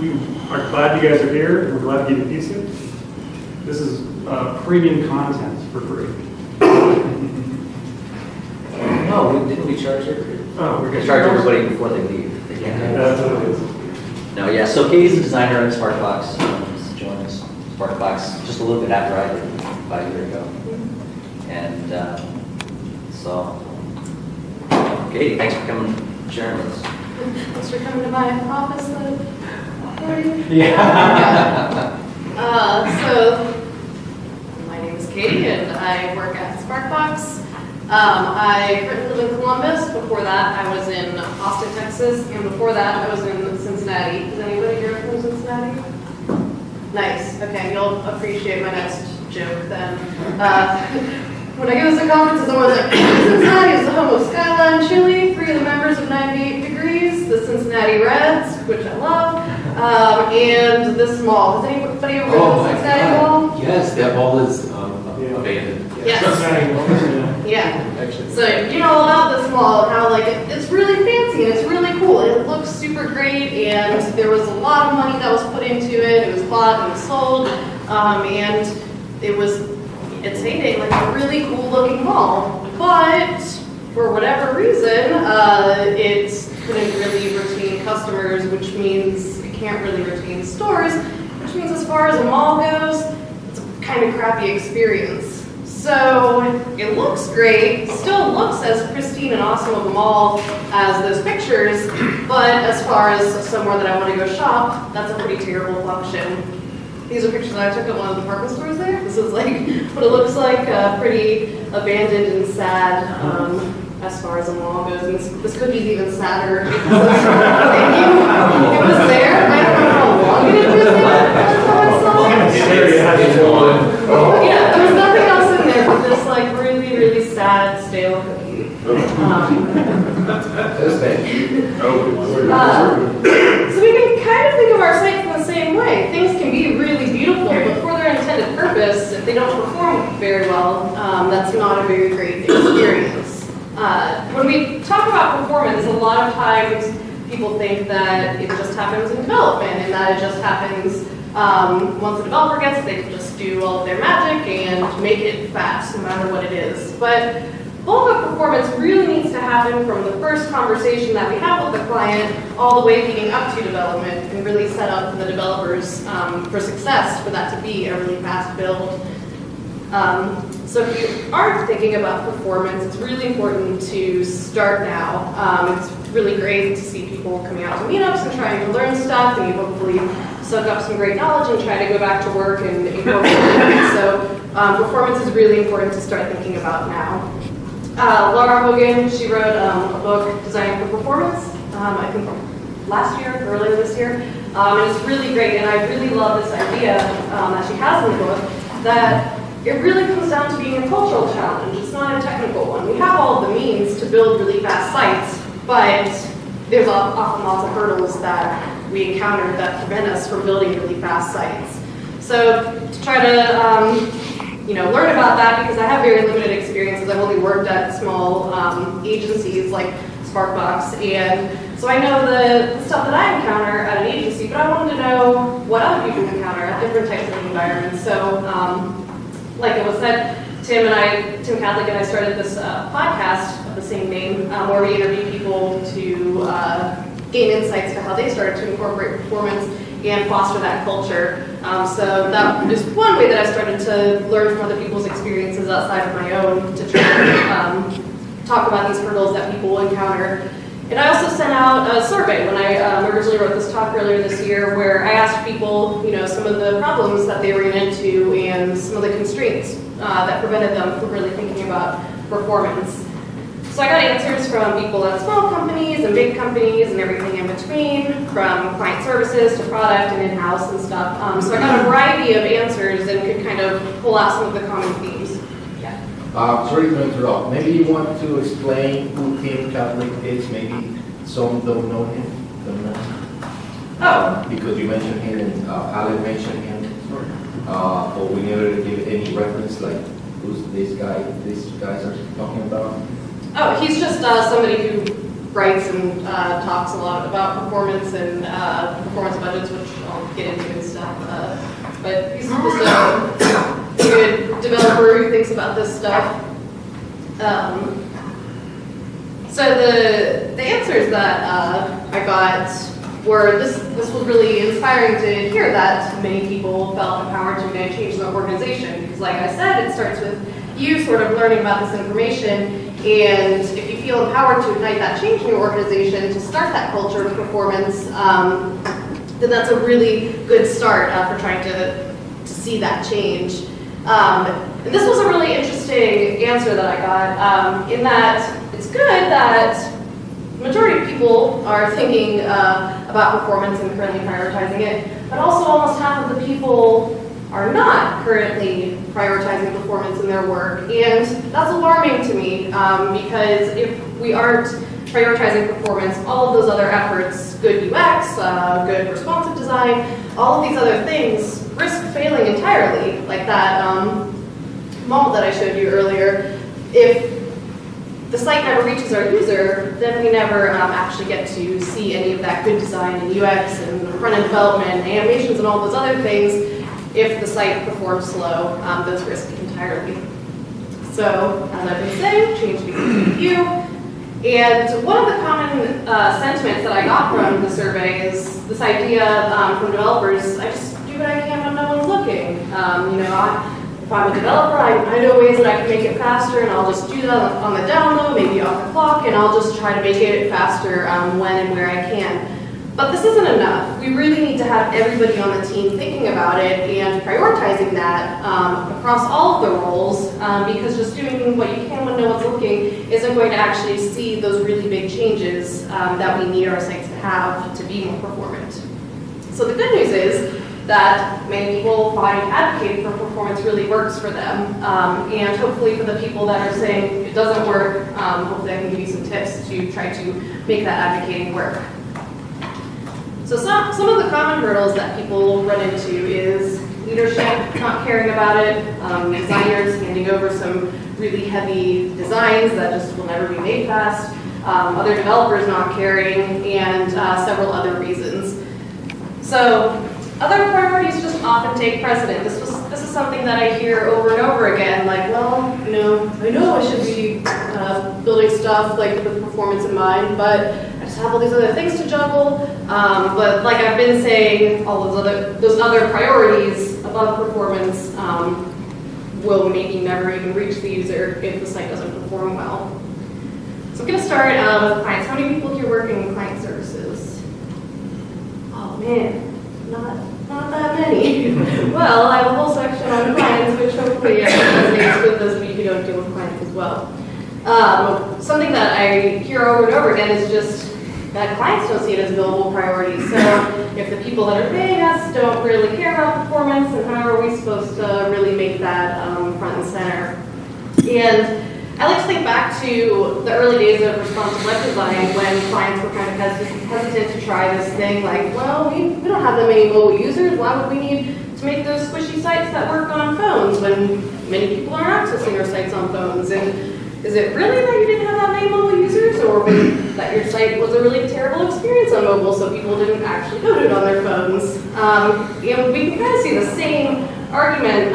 We are glad you guys are here. We're glad to give you pizza. This is premium content for free. No, didn't we charge it? Oh, We're going to charge everybody before they leave. They can't have it. That's what it is. No, yeah, so Katie's the designer at Sparkbox. She's joined us, Sparkbox, just a little bit after I did, about a year ago. And so, Katie, thanks for coming and sharing with us. Thanks for coming to my office. Yeah. So, my name is Katie, and I work at Sparkbox. I currently live in Columbus. Before that, I was in Austin, Texas, and before that, I was in Cincinnati. Is anybody here from Cincinnati? Nice. Okay, you'll appreciate my next joke then. When I go to conferences, I'm always like, Cincinnati is the home of Skyline Chili, 3 of the members of 98 Degrees, the Cincinnati Reds, which I love, and this mall. Has anybody ever been to the Cincinnati Mall? Yes, that mall is abandoned. Yes. Yeah. Actually. So you know all about this mall and how like it's really fancy and it's really cool. It looks super great, and there was a lot of money that was put into it. It was bought and sold, and it was its heyday, like a really cool looking mall. But for whatever reason, it couldn't really retain customers, which means it can't really retain stores, which means as far as a mall goes, it's a kind of crappy experience. So it looks great, still looks as pristine and awesome of a mall as those pictures, but as far as somewhere that I want to go shop, that's a pretty terrible function. These are pictures that I took at one of the department stores there. This is like what it looks like, pretty abandoned and sad as far as a mall goes. And this cookie's even sadder. Thank you. It was there. I don't know how long it was there. That's how I saw it. Yeah, there was nothing else in there but this like really, really sad stale cookie. So we can kind of think of our sites in the same way. Things can be really beautiful, but for their intended purpose, if they don't perform very well, that's not a very great experience. When we talk about performance, a lot of times people think that it just happens in development and that it just happens once the developer gets it, they can just do all of their magic and make it fast, no matter what it is. But bulk of performance really needs to happen from the first conversation that we have with the client all the way leading up to development and really set up the developers for success for that to be a really fast build. So if you aren't thinking about performance, it's really important to start now. It's really great to see people coming out to meetups and trying to learn stuff, and you hopefully soak up some great knowledge and try to go back to work and incorporate it. So performance is really important to start thinking about now. Laura Hogan, she wrote a book, Designing for Performance, I think last year, earlier this year. And it's really great, and I really love this idea that she has in the book, that it really comes down to being a cultural challenge. It's not a technical one. We have all the means to build really fast sites, but there's often lots of hurdles that we encounter that prevent us from building really fast sites. So to try to learn about that, because I have very limited experiences. I've only worked at small agencies like Sparkbox, and so I know the stuff that I encounter at an agency, but I wanted to know what other people encounter at different types of environments. So like it was said, Tim Catholic and I started this podcast of the same name, where we interview people to gain insights to how they started to incorporate performance and foster that culture. So that is one way that I started to learn from other people's experiences outside of my own to try to talk about these hurdles that people encounter. And I also sent out a survey when I originally wrote this talk earlier this year, where I asked people, some of the problems that they ran into and some of the constraints that prevented them from really thinking about performance. So I got answers from people at small companies and big companies and everything in between, from client services to product and in-house and stuff. So I got a variety of answers and could kind of pull out some of the common themes. Yeah. Sorry to interrupt. Maybe you want to explain who Tim Catholic is. Maybe some don't know him. Oh. Because you mentioned him and Alec mentioned him. But we never give any reference, like who's this guy, these guys are talking about. Oh, he's just somebody who writes and talks a lot about performance and performance budgets, which I'll get into and stuff. But he's just a good developer who thinks about this stuff. So the answers that I got were, this was really inspiring to hear that many people felt empowered to make change in their organization. Because like I said, it starts with you sort of learning about this information, and if you feel empowered to ignite that change in your organization, to start that culture of performance, then that's a really good start for trying to see that change. And this was a really interesting answer that I got, in that it's good that the majority of people are thinking about performance and currently prioritizing it, but also almost half of the people are not currently prioritizing performance in their work. And that's alarming to me, because if we aren't prioritizing performance, all of those other efforts, good UX, good responsive design, all of these other things risk failing entirely, like that model that I showed you earlier. If the site never reaches our user, then we never actually get to see any of that good design and UX and front-end development, animations, and all those other things. If the site performs slow, those risk entirely. So, as I've been saying, change begins with you. And one of the common sentiments that I got from the survey is this idea from developers, I just do what I can when no one's looking. If I'm a developer, I know ways that I can make it faster, and I'll just do that on the download, maybe off the clock, and I'll just try to make it faster when and where I can. But this isn't enough. We really need to have everybody on the team thinking about it and prioritizing that across all of the roles, because just doing what you can when no one's looking isn't going to actually see those really big changes that we need our sites to have to be more performant. So the good news is that many people find advocating for performance really works for them, and hopefully for the people that are saying it doesn't work, hopefully I can give you some tips to try to make that advocating work. So some of the common hurdles that people run into is leadership not caring about it, designers handing over some really heavy designs that just will never be made fast, other developers not caring, and several other reasons. So other priorities just often take precedent. This is something that I hear over and over again, like, well, I know I should be building stuff like with performance in mind, but I just have all these other things to juggle. But like I've been saying, all those other priorities above performance will maybe never even reach the user if the site doesn't perform well. So I'm going to start with clients. How many people here working in client services? Oh man. Not that many. Well, I have a whole section on clients, which hopefully resonates with those of you who don't deal with clients as well. Something that I hear over and over again is just that clients don't see it as a billable priority. So if the people that are paying us don't really care about performance, then how are we supposed to really make that front and center? And I like to think back to the early days of responsive web design when clients were kind of hesitant to try this thing like, well, we don't have that many mobile users. Why would we need to make those squishy sites that work on phones when many people aren't accessing our sites on phones? And is it really that you didn't have that many mobile users, or that your site was a really terrible experience on mobile so people didn't actually go to it on their phones? And we can kind of see the same argument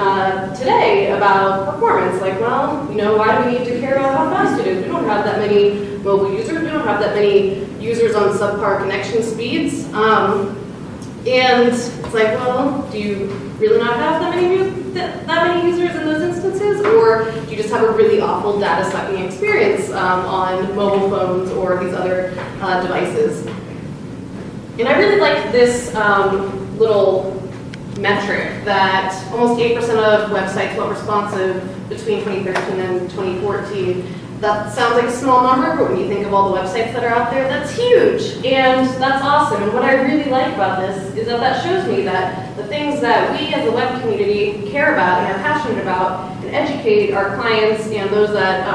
today about performance, like, well, why do we need to care about how fast it is? We don't have that many mobile users, we don't have that many users on subpar connection speeds, and it's like, well, do you really not have that many users in those instances, or do you just have a really awful data sucking experience on mobile phones or these other devices? And I really like this little metric that almost 8% of websites went responsive between 2013 and 2014. That sounds like a small number, but when you think of all the websites that are out there, that's huge, and that's awesome. And what I really like about this is that shows me that the things that we as a web community care about and are passionate about and educate our clients and those that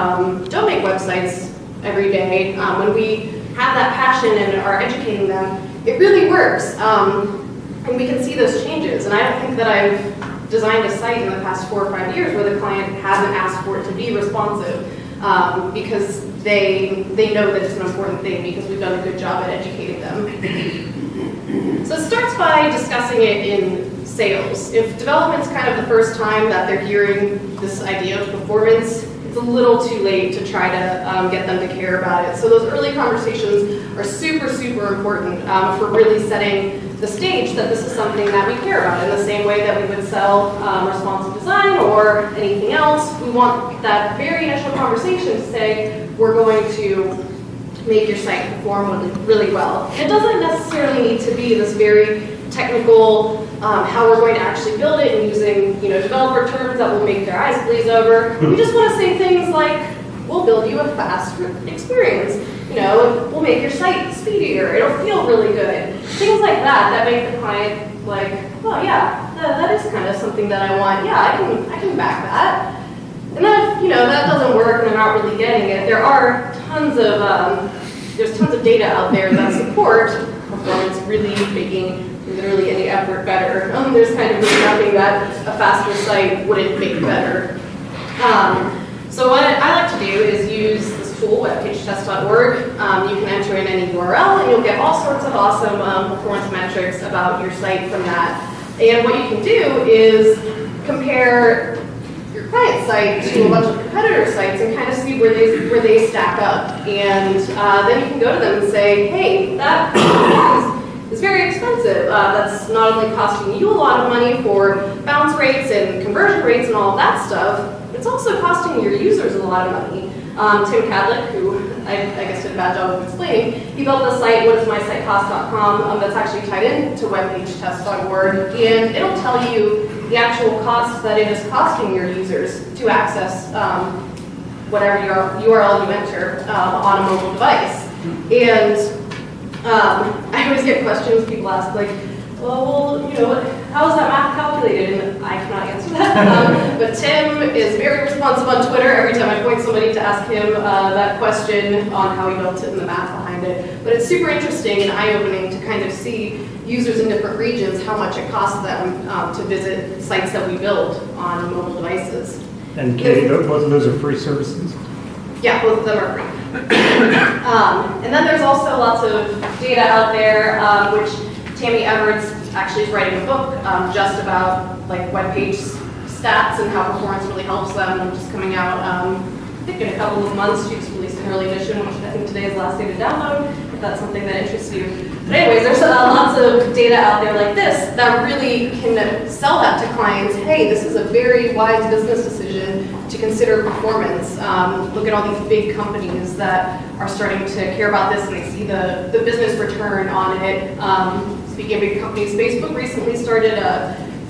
don't make websites every day, when we have that passion and are educating them, it really works. And we can see those changes. And I don't think that I've designed a site in the past 4 or 5 years where the client hasn't asked for it to be responsive. because they know that it's an important thing because we've done a good job at educating them. So it starts by discussing it in sales. If development's kind of the first time that they're hearing this idea of performance, it's a little too late to try to get them to care about it. So those early conversations are super, super important for really setting the stage that this is something that we care about in the same way that we would sell responsive design or anything else. We want that very initial conversation to say, we're going to make your site perform really well. It doesn't necessarily need to be this very technical, how we're going to actually build it and using developer terms that will make their eyes glaze over. We just want to say things like, we'll build you a fast experience. We'll make your site speedier. It'll feel really good. Things like that make the client like, oh yeah, that is kind of something that I want. Yeah, I can back that. And then if that doesn't work and they're not really getting it, there are there's tons of data out there that support performance really making literally any effort better. There's kind of really nothing that a faster site wouldn't make better. So what I like to do is use this tool, webpagetest.org. You can enter in any URL and you'll get all sorts of awesome performance metrics about your site from that. And what you can do is compare your client site to a bunch of competitor sites and kind of see where they stack up. And then you can go to them and say, hey, that is very expensive. That's not only costing you a lot of money for bounce rates and conversion rates and all of that stuff, it's also costing your users a lot of money. Tim Cadlick, who I guess did a bad job of explaining, he built this site, whatismysitecost.com, that's actually tied into webpagetest.org, and it'll tell you the actual cost that it is costing your users to access whatever URL you enter on a mobile device. And I always get questions, people ask like, well, how is that math calculated? And I cannot answer that. But Tim is very responsive on Twitter every time I point somebody to ask him that question on how he built it and the math behind it. But it's super interesting and eye-opening to kind of see users in different regions, how much it costs them to visit sites that we build on mobile devices. And Katie, both of those are free services? Yeah, both of them are free. And then there's also lots of data out there, which Tammy Everett's actually is writing a book just about like web page stats and how performance really helps them, which is coming out I think in a couple of months. She just released an early edition, which I think today is the last day to download, if that's something that interests you. But anyways, there's lots of data out there like this that really can sell that to clients. Hey, this is a very wise business decision to consider performance. Look at all these big companies that are starting to care about this and they see the business return on it. Speaking of big companies, Facebook recently started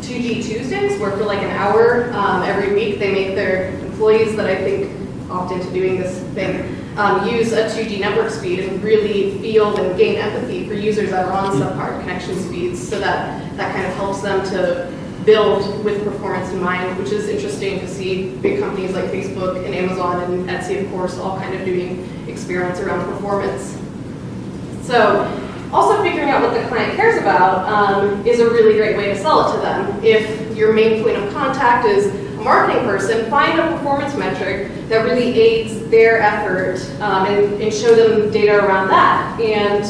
2G Tuesdays, where for like an hour every week they make their employees that I think opt into doing this thing use a 2G network speed and really feel and gain empathy for users that are on subpar connection speeds, so that kind of helps them to build with performance in mind, which is interesting to see big companies like Facebook and Amazon and Etsy, of course, all kind of doing experiments around performance. So also figuring out what the client cares about is a really great way to sell it to them. If your main point of contact is a marketing person, find a performance metric that really aids their effort and show them data around that. And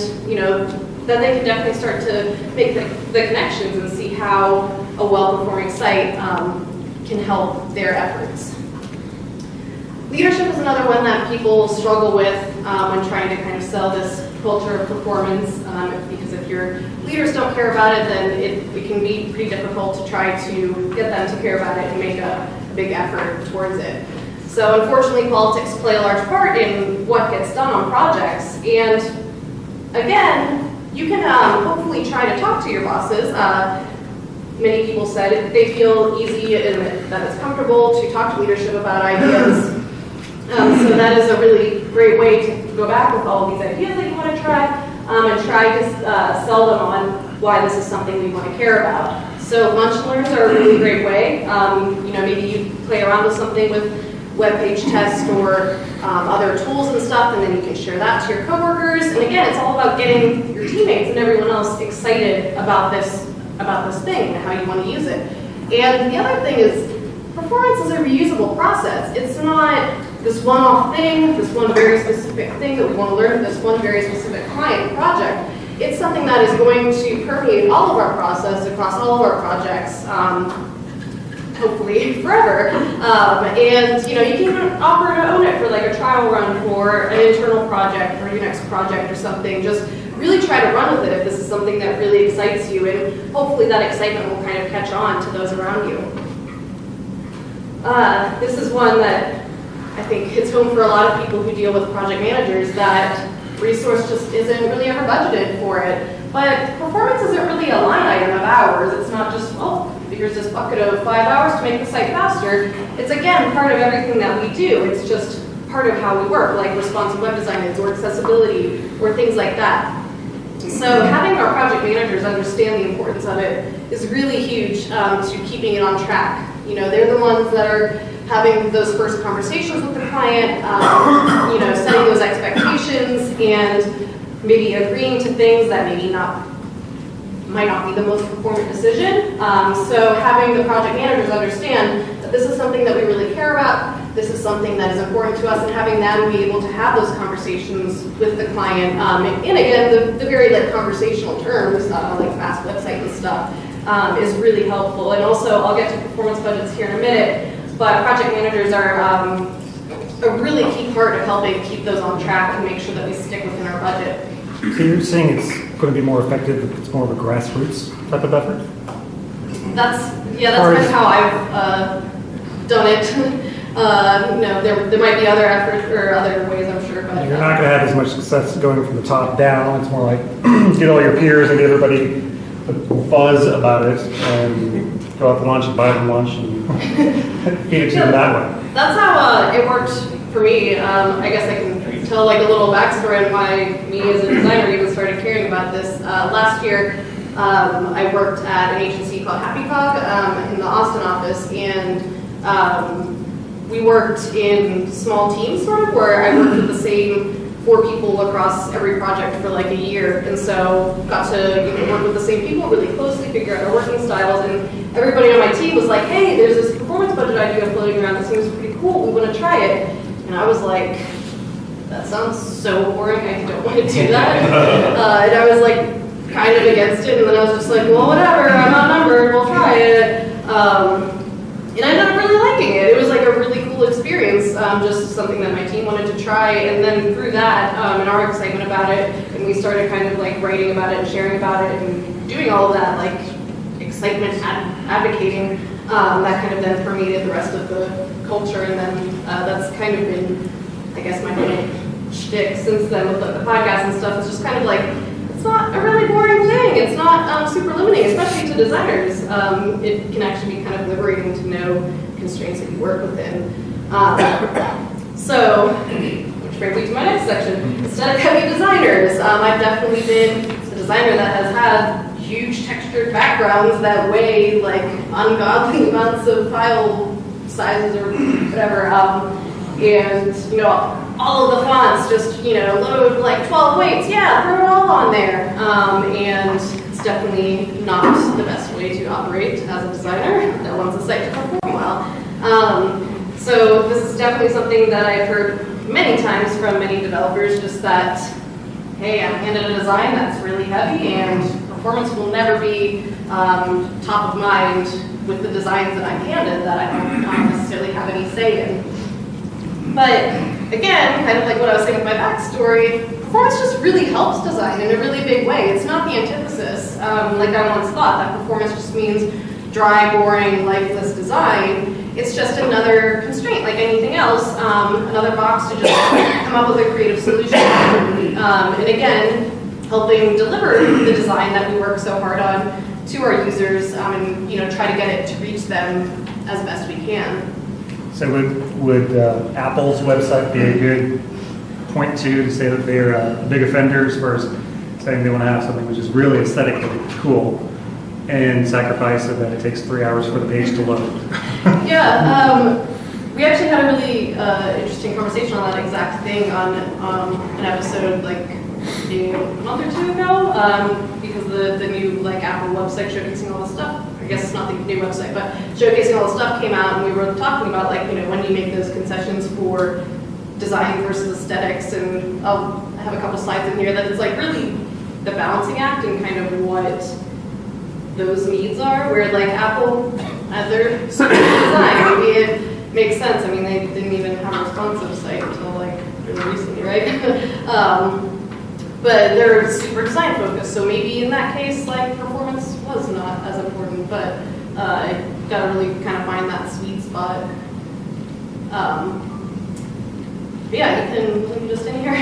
then they can definitely start to make the connections and see how a well-performing site can help their efforts. Leadership is another one that people struggle with when trying to kind of sell this culture of performance, because if your leaders don't care about it, then it can be pretty difficult to try to get them to care about it and make a big effort towards it. So unfortunately, politics play a large part in what gets done on projects. And again, you can hopefully try to talk to your bosses. Many people said they feel easy and that it's comfortable to talk to leadership about ideas. So that is a really great way to go back with all of these ideas that you want to try and try to sell them on why this is something we want to care about. So lunch and learns are a really great way. Maybe you play around with something with web page test or other tools and stuff, and then you can share that to your coworkers. And again, it's all about getting your teammates and everyone else excited about this thing and how you want to use it. And the other thing is, performance is a reusable process. It's not this one-off thing, this one very specific thing that we want to learn, this one very specific client project. It's something that is going to permeate all of our process across all of our projects, hopefully forever. And you can offer to own it for like a trial run for an internal project or your next project or something. Just really try to run with it if this is something that really excites you, and hopefully that excitement will kind of catch on to those around you. This is one that I think hits home for a lot of people who deal with project managers, that resource just isn't really ever budgeted for it. But performance isn't really a line item of hours. It's not just, well, here's this bucket of 5 hours to make the site faster. It's, again, part of everything that we do. It's just part of how we work, like responsive web design is, or accessibility, or things like that. So having our project managers understand the importance of it is really huge to keeping it on track. They're the ones that are having those first conversations with the client, setting those expectations, and maybe agreeing to things that might not be the most performant decision. So having the project managers understand that this is something that we really care about, this is something that is important to us, and having them be able to have those conversations with the client, and again, the very conversational terms, like fast website and stuff, is really helpful. And also, I'll get to performance budgets here in a minute, but project managers are a really key part of helping keep those on track and make sure that we stick within our budget. So you're saying it's going to be more effective if it's more of a grassroots type of effort? That's kind of how I've done it. There might be other efforts or other ways, I'm sure. But you're not going to have as much success going from the top down. It's more like get all your peers and get everybody buzz about it and go out to lunch and buy them lunch and feed it to them that way. That's how it worked for me. I guess I can tell like a little backstory on why me as a designer even started caring about this. Last year, I worked at an agency called Happy Cog in the Austin office, and we worked in small teams, sort of, where I worked with the same 4 people across every project for like a year, and so got to work with the same people really closely, figure out our working styles, and everybody on my team was like, hey, there's this performance budget idea floating around that seems pretty cool, we want to try it. And I was like, that sounds so boring, I don't want to do that. And I was like kind of against it, and then I was just like, well, whatever, I'm outnumbered, we'll try it. And I ended up really liking it. It was like a really cool experience, just something that my team wanted to try. And then through that, and our excitement about it, and we started kind of like writing about it and sharing about it and doing all of that, like excitement, advocating, that kind of then permeated the rest of the culture. And then that's kind of been, I guess, my whole shtick since then with the podcast and stuff. It's just kind of like, it's not a really boring thing. It's not super limiting, especially to designers. It can actually be kind of liberating to know constraints that you work within. So, which brings me to my next section. Aesthetic heavy designers. I've definitely been a designer that has had huge textured backgrounds that weigh like ungodly amounts of file sizes or whatever. And all of the fonts just load like 12 weights, yeah, throw it all on there. And it's definitely not the best way to operate as a designer that wants a site to perform well. So this is definitely something that I've heard many times from many developers, just that, hey, I'm handed a design that's really heavy and performance will never be top of mind with the designs that I'm handed that I don't necessarily have any say in. But again, kind of like what I was saying with my backstory, performance just really helps design in a really big way. It's not the antithesis, like I once thought, that performance just means dry, boring, lifeless design. It's just another constraint, like anything else, another box to just come up with a creative solution. And again, helping deliver the design that we work so hard on to our users, and try to get it to reach them as best we can. So would Apple's website be a good point to say that they're big offenders for saying they want to have something which is really aesthetically cool and sacrifice so that it takes 3 hours for the page to load? Yeah, we actually had a really interesting conversation on that exact thing on an episode like maybe a month or 2 ago, because the new Apple website showcasing all this stuff. I guess it's not the new website, but showcasing all the stuff came out, and we were talking about when do you make those concessions for design versus aesthetics, and I have a couple slides in here that it's like really the balancing act and kind of what those needs are, where like Apple as their design, maybe it makes sense. I mean, they didn't even have a responsive site until like really recently, right? But they're super design focused, so maybe in that case, like performance was not as important, but gotta really kind of find that sweet spot. Yeah, you can just in here.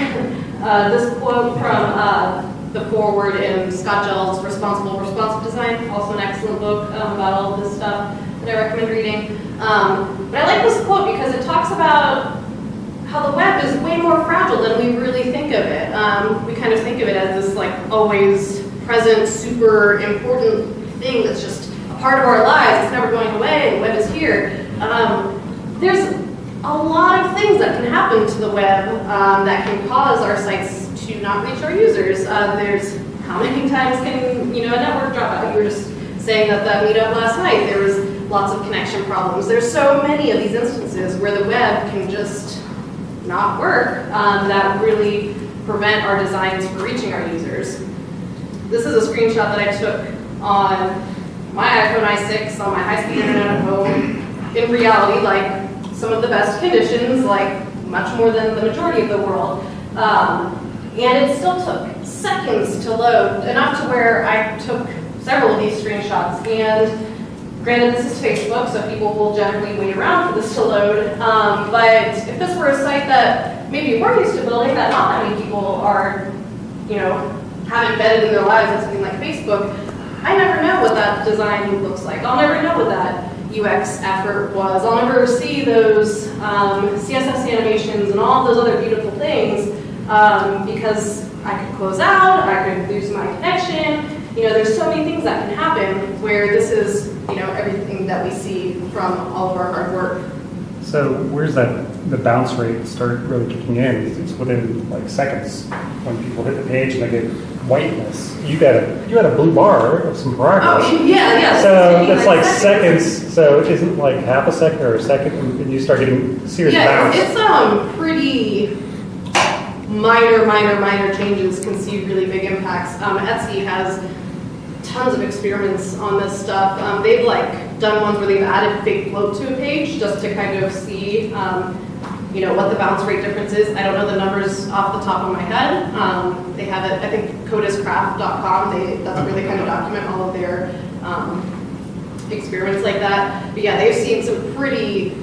This quote from the forward in Scott Gell's Responsive Design, also an excellent book about all of this stuff that I recommend reading. But I like this quote because it talks about how the web is way more fragile than we really think of it. We kind of think of it as this like always present, super important thing that's just a part of our lives. It's never going away. The web is here. There's a lot of things that can happen to the web that can cause our sites to not reach our users. There's how many times can a network drop out? You were just saying that meetup last night, there was lots of connection problems. There's so many of these instances where the web can just not work that really prevent our designs from reaching our users. This is a screenshot that I took on my iPhone i6 on my high-speed internet at home. In reality, like some of the best conditions, like much more than the majority of the world. And it still took seconds to load, enough to where I took several of these screenshots. And granted, this is Facebook, so people will generally wait around for this to load. But if this were a site that maybe we're used to building, that not that many people are, have embedded in their lives in something like Facebook, I never know what that design looks like. I'll never know what that UX effort was. I'll never see those CSS animations and all those other beautiful things because I could close out, I could lose my connection. There's so many things that can happen where this is, everything that we see from all of our hard work. So where's the bounce rate start really kicking in? It's within like seconds when people hit the page and they get whiteness. You had a blue bar of some progress. Oh, yeah. So it's like seconds. So it isn't like half a second or a second, and you start getting serious bounce. It's pretty minor changes can see really big impacts. Etsy has tons of experiments on this stuff. They've done ones where they've added fake float to a page just to kind of see what the bounce rate difference is. I don't know the numbers off the top of my head. They have it, I think, codiscraft.com. That's where they kind of document all of their experiments like that. But yeah, they've seen some pretty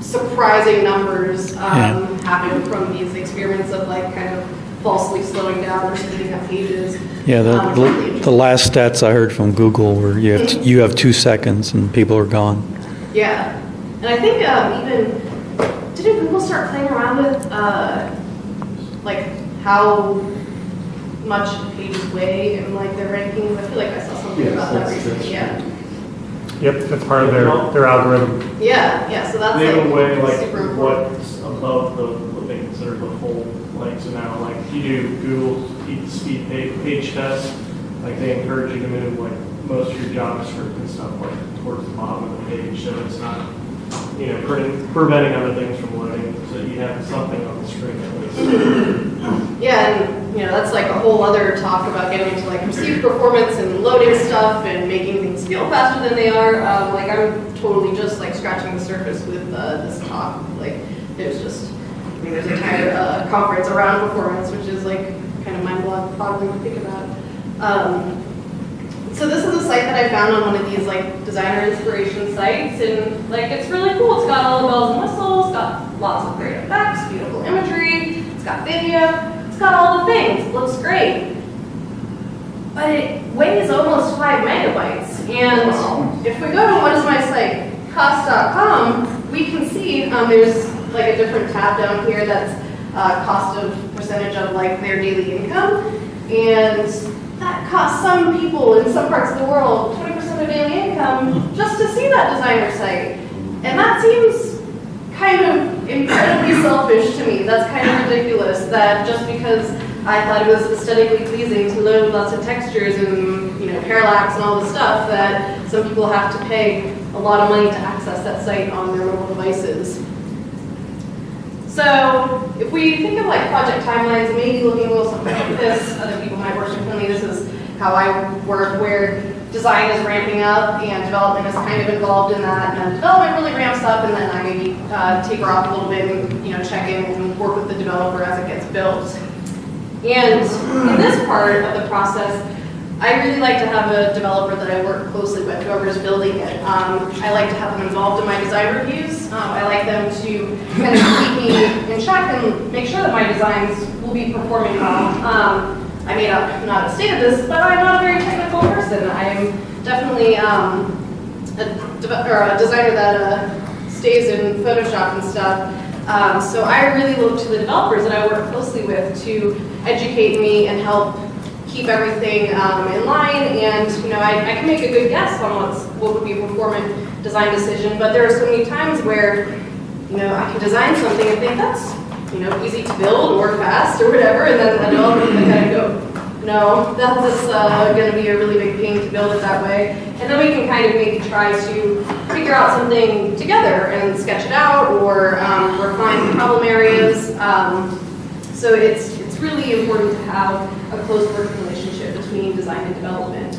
surprising numbers happen from these experiments of kind of falsely slowing down or speeding up pages. Yeah, the last stats I heard from Google were you have 2 seconds and people are gone. Yeah, and I think didn't Google start playing around with how much pages weigh and their rankings? I feel like I saw something about that recently. Yeah. Yep, that's part of their algorithm. Yeah. So that's they have a way super important. what's above what they consider the full. So now, if you do Google speed page test, they encourage you to move most of your JavaScript and stuff towards the bottom of the page, so it's not preventing other things from loading, so you have something on the screen at least. Yeah, and that's a whole other talk about getting into perceived performance and loading stuff and making things feel faster than they are. I'm totally just scratching the surface with this talk. There's an entire conference around performance, which is kind of mind-boggling to think about. So this is a site that I found on one of these designer inspiration sites, and it's really cool. It's got all the bells and whistles, it's got lots of great effects, beautiful imagery, it's got video, it's got all the things. It looks great, but it weighs almost 5 megabytes. And if we go to what is my site, cost.com, we can see there's a different tab down here that's cost of percentage of their daily income, and that costs some people in some parts of the world 20% of daily income just to see that designer site. And that seems kind of incredibly selfish to me. That's kind of ridiculous that just because I thought it was aesthetically pleasing to load lots of textures and parallax and all this stuff, that some people have to pay a lot of money to access that site on their mobile devices. So if we think of like project timelines, maybe looking a little something like this, other people might work differently. This is how I work, where design is ramping up and development is kind of involved in that. And then development really ramps up, and then I maybe taper off a little bit and check in and work with the developer as it gets built. And in this part of the process, I really like to have a developer that I work closely with, whoever's building it. I like to have them involved in my design reviews. I like them to kind of keep me in check and make sure that my designs will be performing well. I may not have stated this, but I'm not a very technical person. I am definitely a designer that stays in Photoshop and stuff. So I really look to the developers that I work closely with to educate me and help keep everything in line. And I can make a good guess on what would be a performant design decision. But there are so many times where I can design something and think that's easy to build or fast or whatever, and then the developer can kind of go, no, that's going to be a really big pain to build it that way. And then we can kind of maybe try to figure out something together and sketch it out or refine the problem areas. So it's really important to have a close working relationship between design and development.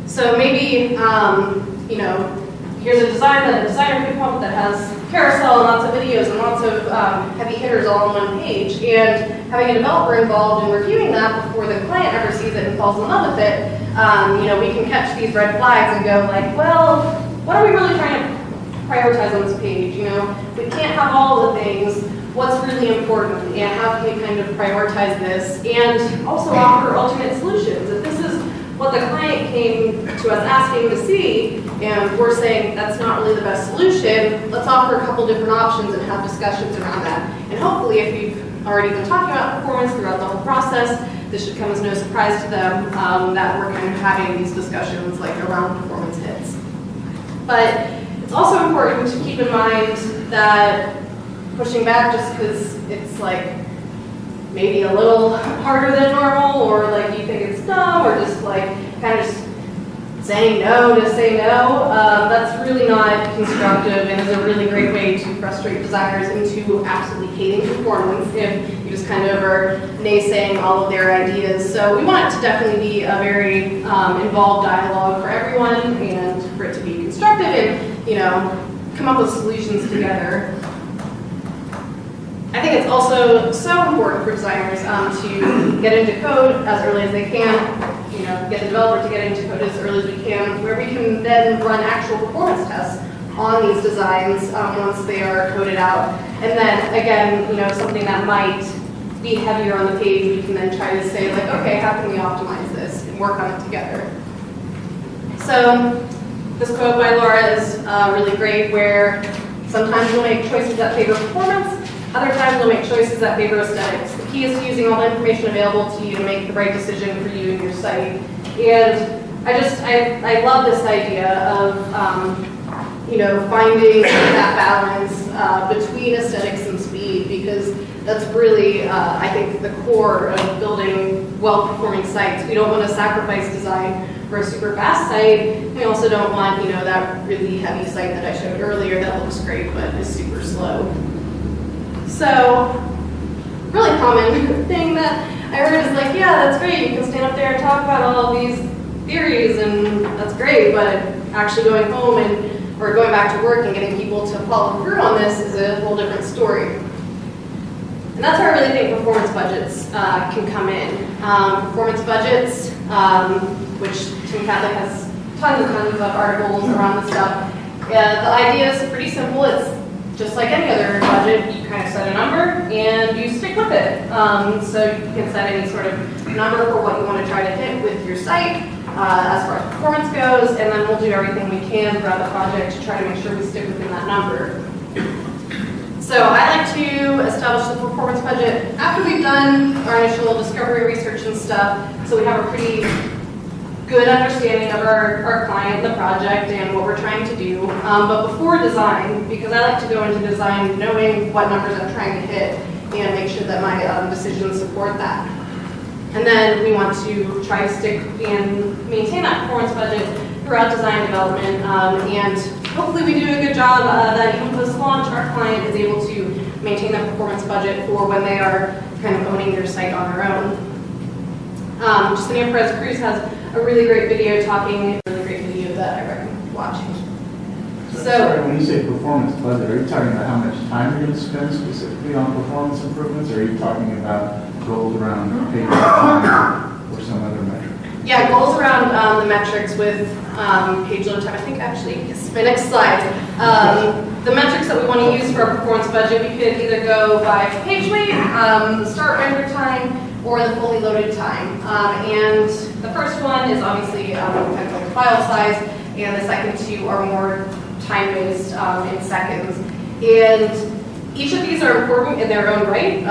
So maybe, here's a design that a designer could come up with that has carousel and lots of videos and lots of heavy hitters all on one page. And having a developer involved in reviewing that before the client ever sees it and falls in love with it, we can catch these red flags and go like, well, what are we really trying to prioritize on this page? We can't have all the things. What's really important, and how can we kind of prioritize this, and also offer alternate solutions. If this is what the client came to us asking to see, and we're saying that's not really the best solution, let's offer a couple different options and have discussions around that. And hopefully, if you've already been talking about performance throughout the whole process, this should come as no surprise to them that we're kind of having these discussions like around performance hits. But it's also important to keep in mind that pushing back just because it's like maybe a little harder than normal, or like you think it's dumb, or just like kind of just saying no to say no, that's really not constructive and is a really great way to frustrate designers into absolutely hating performance if you just kind of are naysaying all of their ideas. So we want it to definitely be a very involved dialogue for everyone, and for it to be constructive and come up with solutions together. I think it's also so important for designers to get into code as early as they can, get the developer to get into code as early as we can, where we can then run actual performance tests on these designs once they are coded out. And then again, something that might be heavier on the page, we can then try to say like, okay, how can we optimize this and work on it together? So this quote by Laura is really great, where sometimes we'll make choices that favor performance, other times we'll make choices that favor aesthetics. The key is using all the information available to you to make the right decision for you and your site. And I love this idea of finding that balance between aesthetics and speed, because that's really I think the core of building well-performing sites. We don't want to sacrifice design for a super fast site. We also don't want that really heavy site that I showed earlier that looks great but is super slow. So, really common thing that I heard is like, yeah, that's great, you can stand up there and talk about all of these theories, and that's great, but actually going home or going back to work and getting people to follow through on this is a whole different story. And that's where I really think performance budgets can come in. Performance budgets, which Tim Catholic has tons and tons of articles around this stuff. The idea is pretty simple. It's just like any other budget, you kind of set a number and you stick with it. So you can set any sort of number for what you want to try to hit with your site as far as performance goes, and then we'll do everything we can throughout the project to try to make sure we stick within that number. So I like to establish the performance budget after we've done our initial discovery research and stuff, so we have a pretty good understanding of our client, the project, and what we're trying to do. But before design, because I like to go into design knowing what numbers I'm trying to hit and make sure that my decisions support that. And then we want to try to stick and maintain that performance budget throughout design development. And hopefully we do a good job that even post-launch, our client is able to maintain the performance budget for when they are kind of owning their site on their own. Justinian Perez Cruz has a really great video that I recommend watching. Sorry, when you say performance budget, are you talking about how much time you're going to spend specifically on performance improvements, or are you talking about goals around pay time or some other metric? Yeah, goals around the metrics with page load time. I think actually, yes, my next slide. The metrics that we want to use for our performance budget, we could either go by page weight, start render time, or the fully loaded time. And the first one is obviously kind of like file size, and the second two are more time-based in seconds. And each of these are important in their own right,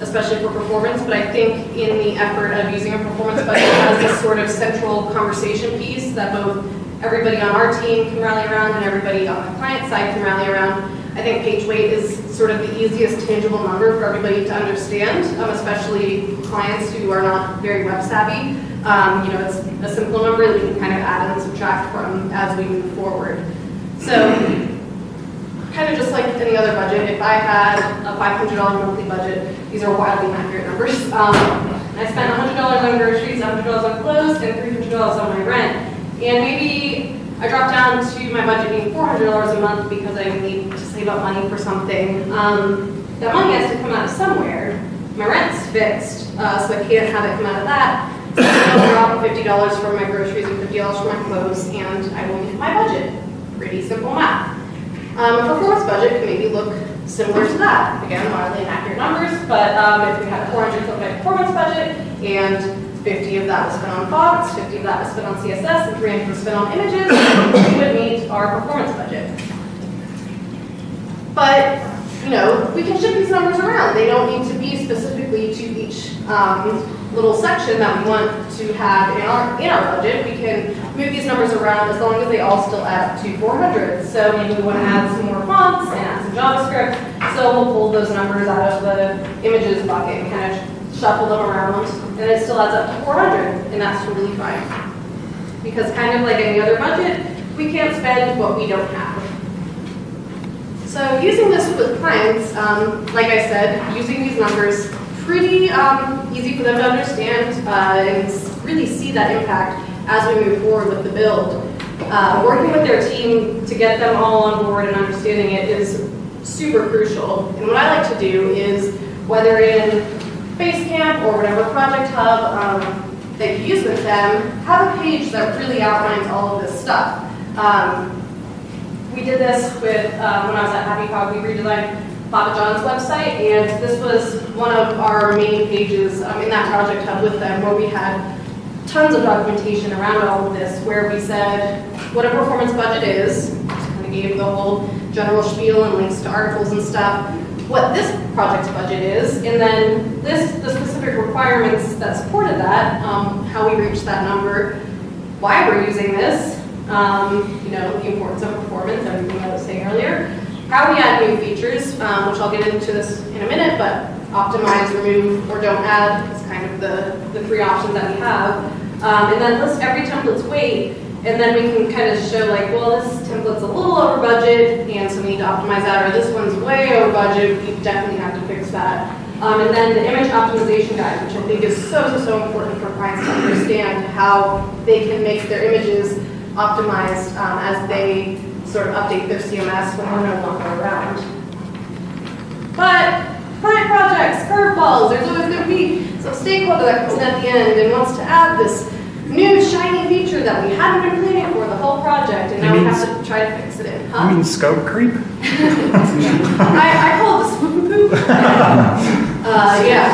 especially for performance, but I think in the effort of using a performance budget as this sort of central conversation piece that both everybody on our team can rally around and everybody on the client side can rally around, I think page weight is sort of the easiest tangible number for everybody to understand, especially clients who are not very web savvy. It's a simple number that we can kind of add and subtract from as we move forward. So, kind of just like any other budget, if I had a $500 monthly budget, these are wildly inaccurate numbers. I spent $100 on groceries, $100 on clothes, and $300 on my rent. And maybe I dropped down to my budget being $400 a month because I need to save up money for something. That money has to come out of somewhere. My rent's fixed, so I can't have it come out of that. So I'll drop $50 for my groceries and $50 for my clothes, and I will hit my budget. Pretty simple math. A performance budget can maybe look similar to that. Again, wildly inaccurate numbers, but if we had a $400 performance budget and 50 of that was spent on fonts, 50 of that was spent on CSS, and 300 was spent on images, we would meet our performance budget. But, we can shift these numbers around. They don't need to be specifically to each little section that we want to have in our budget. We can move these numbers around as long as they all still add up to 400. So maybe we want to add some more fonts and add some JavaScript. So we'll pull those numbers out of the images bucket and kind of shuffle them around, and it still adds up to 400, and that's totally fine. Because kind of like any other budget, we can't spend what we don't have. So using this with clients, like I said, using these numbers, pretty easy for them to understand and really see that impact as we move forward with the build. Working with their team to get them all on board and understanding it is super crucial. And what I like to do is, whether in Basecamp or whatever project hub that you use with them, have a page that really outlines all of this stuff. We did this with, when I was at Happy Cog, we redesigned Papa John's website, and this was one of our main pages in that project hub with them, where we had tons of documentation around all of this, where we said what a performance budget is, just kind of gave the whole general spiel and links to articles and stuff, what this project's budget is, and then the specific requirements that supported that, how we reached that number, why we're using this, the importance of performance, everything I was saying earlier, how we add new features, which I'll get into this in a minute, but optimize, remove, or don't add is kind of the three options that we have. And then list every template's weight, and then we can kind of show like, well, this template's a little over budget, and so we need to optimize that, or this one's way over budget, we definitely have to fix that. And then the image optimization guide, which I think is so important for clients to understand how they can make their images optimized as they sort of update their CMS when we're no longer around. But client projects, curveballs, there's always going to be some stakeholder that comes in at the end and wants to add this new shiny feature that we hadn't been planning for the whole project, and now we have to try to fix it in. Huh? You mean scope creep? I call it the swoop poop. Yeah.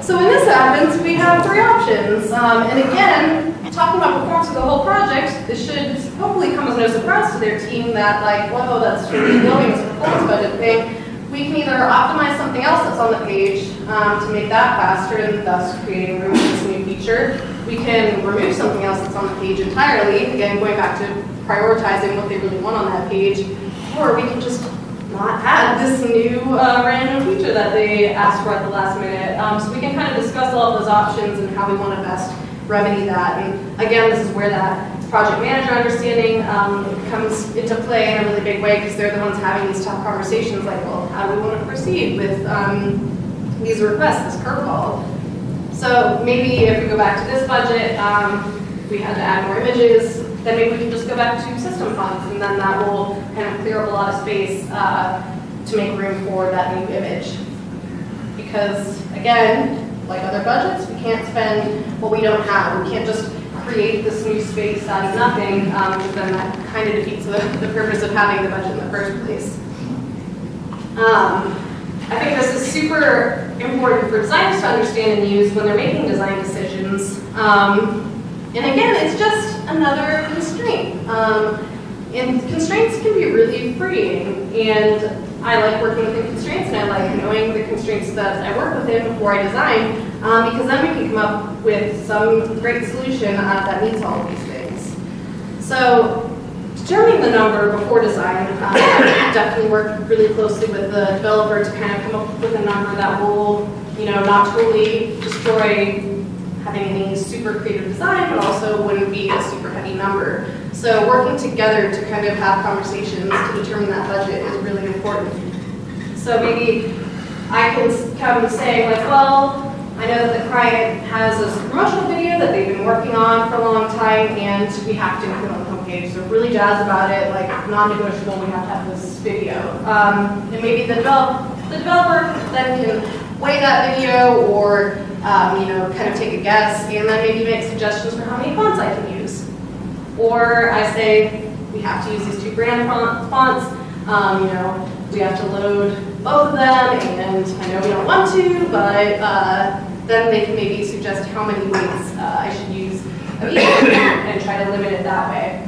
So when this happens, we have three options. And again, talking about performance of the whole project, this should hopefully come as no surprise to their team that like, whoa, that's really building this performance budget thing. We can either optimize something else that's on the page to make that faster and thus creating room for this new feature. We can remove something else that's on the page entirely, again, going back to prioritizing what they really want on that page, or we can just not add this new random feature that they asked for at the last minute. So we can kind of discuss all of those options and how we want to best remedy that. And again, this is where that project manager understanding comes into play in a really big way because they're the ones having these tough conversations like, well, how do we want to proceed with these requests, this curveball? So maybe if we go back to this budget, we had to add more images, then maybe we can just go back to system funds, and then that will kind of clear up a lot of space to make room for that new image. Because again, like other budgets, we can't spend what we don't have. We can't just create this new space out of nothing, because then that kind of defeats the purpose of having the budget in the first place. I think this is super important for designers to understand and use when they're making design decisions. And again, it's just another constraint. And constraints can be really freeing. And I like working within constraints, and I like knowing the constraints that I work within before I design, because then we can come up with some great solution that meets all of these things. So determining the number before design, I definitely work really closely with the developer to kind of come up with a number that will, not totally destroy having any super creative design, but also wouldn't be a super heavy number. So working together to kind of have conversations to determine that budget is really important. So maybe I can come and say, like, well, I know that the client has this promotional video that they've been working on for a long time, and we have to include it on the homepage. So really jazzed about it, like non-negotiable, we have to have this video. And maybe the developer then can weigh that video or kind of take a guess, and then maybe make suggestions for how many fonts I can use. Or I say, we have to use these 2 brand fonts, we have to load both of them, and I know we don't want to, but then they can maybe suggest how many weights I should use of each and try to limit it that way.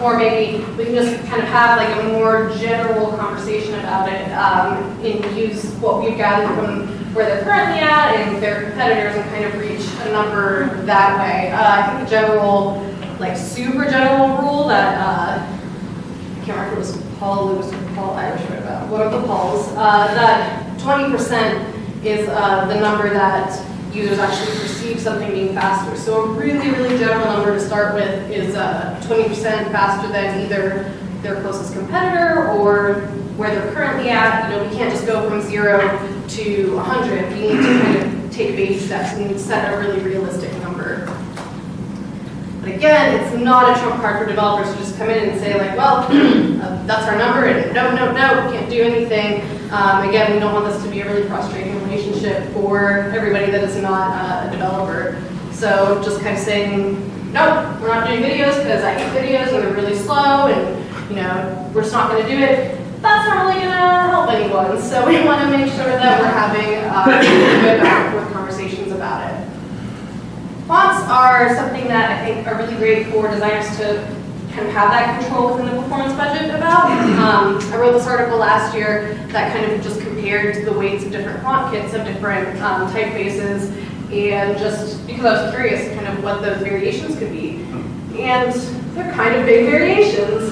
Or maybe we can just kind of have like a more general conversation about it and use what we've gathered from where they're currently at and their competitors and kind of reach a number that way. I think a general, like super general rule that, I can't remember if it was Paul Lewis or Paul Irish wrote about, one of the Pauls, that 20% is the number that users actually perceive something being faster. So a really, really general number to start with is 20% faster than either their closest competitor or where they're currently at. We can't just go from 0 to 100. We need to kind of take baby steps and set a really realistic number. But again, it's not a trump card for developers to just come in and say like, well, that's our number, and no, can't do anything. Again, we don't want this to be a really frustrating relationship for everybody that is not a developer. So just kind of saying, no, we're not doing videos because I hate videos and they're really slow, and we're just not going to do it. That's not really going to help anyone. So we want to make sure that we're having good back and forth conversations about it. Fonts are something that I think are really great for designers to kind of have that control within the performance budget about. I wrote this article last year that kind of just compared the weights of different font kits of different typefaces, and just because I was curious kind of what those variations could be. And they're kind of big variations.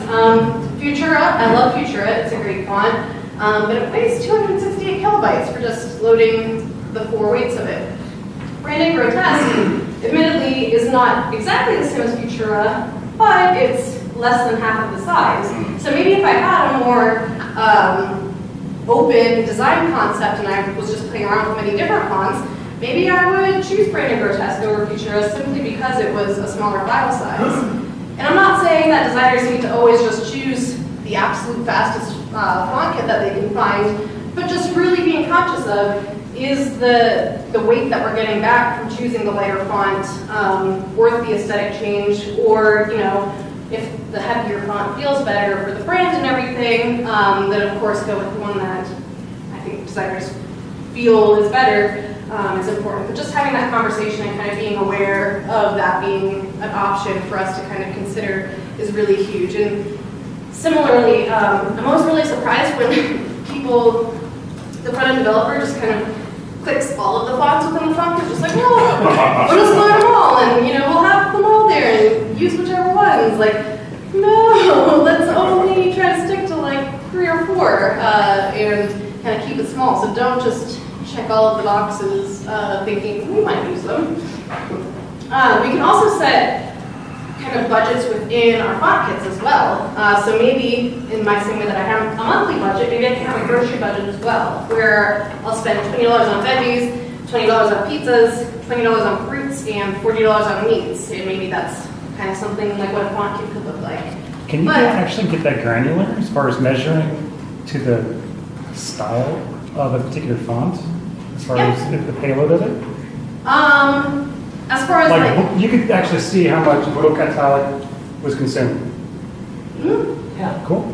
Futura, I love Futura, it's a great font, but it weighs 268 kilobytes for just loading the 4 weights of it. Branded Grotesque, admittedly, is not exactly the same as Futura, but it's less than half of the size. So maybe if I had a more open design concept and I was just playing around with many different fonts, maybe I would choose Branded Grotesque over Futura simply because it was a smaller file size. And I'm not saying that designers need to always just choose the absolute fastest font kit that they can find, but just really being conscious of, is the weight that we're getting back from choosing the lighter font worth the aesthetic change? Or, if the heavier font feels better for the brand and everything, then of course go with the one that I think designers feel is better is important. But just having that conversation and kind of being aware of that being an option for us to kind of consider is really huge. And similarly, I'm always really surprised when people, the front-end developer just kind of clicks all of the fonts within the font. It's just like, well, we'll just load them all, and we'll have them all there and use whichever ones. Like, no, let's only try to stick to like 3 or 4 and kind of keep it small. So don't just check all of the boxes thinking we might use them. We can also set kind of budgets within our font kits as well. So maybe in my same way that I have a monthly budget, maybe I can have a grocery budget as well, where I'll spend $20 on veggies, $20 on pizzas, $20 on fruits, and $40 on meats. And maybe that's kind of something like what a font kit could look like. Can you But- actually get that granular as far as measuring to the style of a particular font? As far Yeah. as the payload of it? As far as like, Like, you could actually see how much book italic was consumed. Yeah. Cool.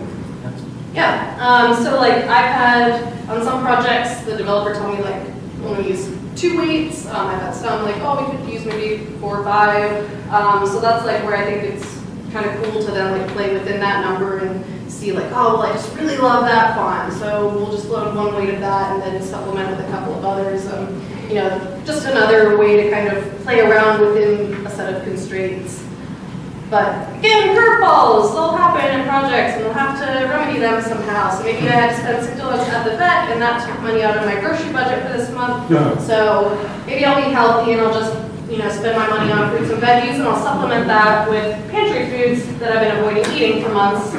yeah, so like I've had, on some projects, the developer told me like, when we use 2 weights, I've had some like, oh, we could use maybe 4 or 5. So that's like where I think it's kind of cool to then like play within that number and see like, oh, well, I just really love that font, so we'll just load 1 weight of that and then supplement with a couple of others. You know, just another way to kind of play around within a set of constraints. But again, curveballs, they'll happen in projects and we'll have to remedy them somehow. So maybe I had to spend $6 at the vet and that took money out of my grocery budget for this month. Yeah. So maybe I'll be healthy and I'll just, you know, spend my money on fruits and veggies and I'll supplement that with pantry foods that I've been avoiding eating for months,